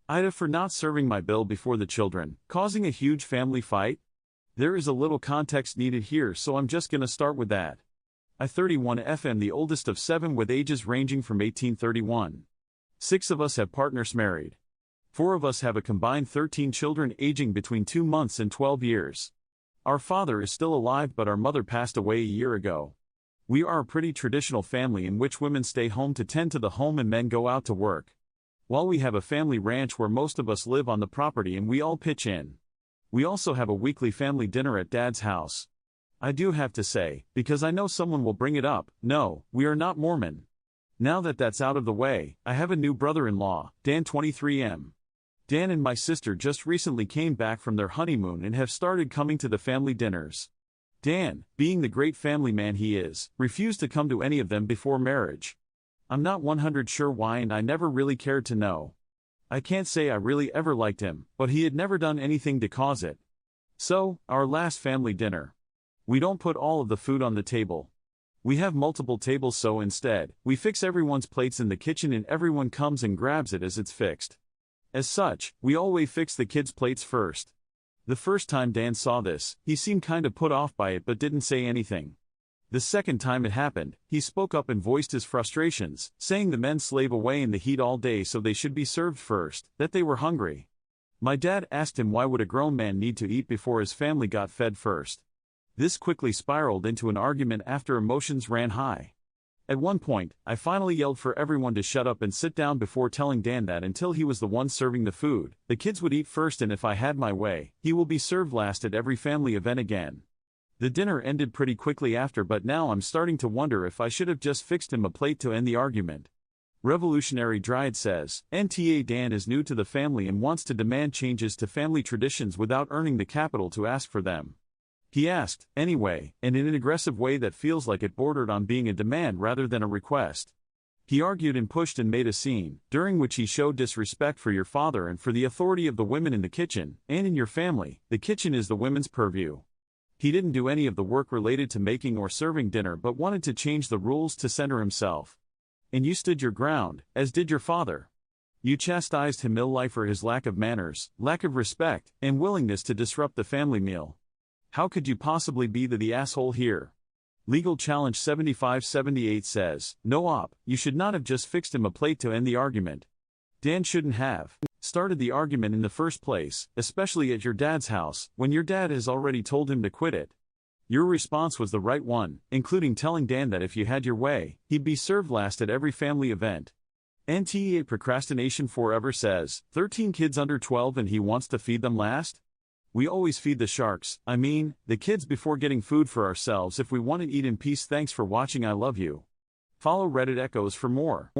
AITA for not serving my bill before the children, causing a huge family fight? There is a little context needed here, so I'm just gonna start with that. I 31 FM, the oldest of 7 with ages ranging from 1831. 6 of us have partners married. 4 of us have a combined 13 children aging between 2 months and 12 years. Our father is still alive, but our mother passed away a year ago. We are a pretty traditional family in which women stay home to tend to the home and men go out to work. While we have a family ranch where most of us live on the property and we all pitch in. We also have a weekly family dinner at Dad's house. I do have to say, because I know someone will bring it up, no, we are not Mormon. Now that that's out of the way, I have a new brother-in-law, Dan 23M. Dan and my sister just recently came back from their honeymoon and have started coming to the family dinners. Dan, being the great family man he is, refused to come to any of them before marriage. I'm not 100% sure why, and I never really cared to know. I can't say I really ever liked him, but he had never done anything to cause it. So, our last family dinner. We don't put all of the food on the table. We have multiple tables, so instead, we fix everyone's plates in the kitchen and everyone comes and grabs it as it's fixed. As such, we always fix the kids' plates first. The first time Dan saw this, he seemed kind of put off by it but didn't say anything. The second time it happened, he spoke up and voiced his frustrations, saying the men slave away in the heat all day so they should be served first, that they were hungry. My dad asked him why would a grown man need to eat before his family got fed first. This quickly spiraled into an argument after emotions ran high. At one point, I finally yelled for everyone to shut up and sit down before telling Dan that until he was the one serving the food, the kids would eat first, and if I had my way, he will be served last at every family event again. The dinner ended pretty quickly after, but now I'm starting to wonder if I should have just fixed him a plate to end the argument. Revolutionary Dryad says, NTA Dan is new to the family and wants to demand changes to family traditions without earning the capital to ask for them. He asked, anyway, and in an aggressive way that feels like it bordered on being a demand rather than a request. He argued and pushed and made a scene, during which he showed disrespect for your father and for the authority of the women in the kitchen, and in your family. The kitchen is the women's purview. He didn't do any of the work related to making or serving dinner but wanted to change the rules to center himself. And you stood your ground, as did your father. You chastised him ill for his lack of manners, lack of respect, and willingness to disrupt the family meal. How could you possibly be the asshole here? Legal Challenge 7578 says, no op, you should not have just fixed him a plate to end the argument. Dan shouldn't have started the argument in the first place, especially at your dad's house, when your dad has already told him to quit it. Your response was the right one, including telling Dan that if you had your way, he'd be served last at every family event. NTA Procrastination Forever says, 13 kids under 12 and he wants to feed them last? We always feed the sharks, the kids, before getting food for ourselves if we want to eat in peace. Thanks for watching. I love you. Follow Reddit Echoes for more.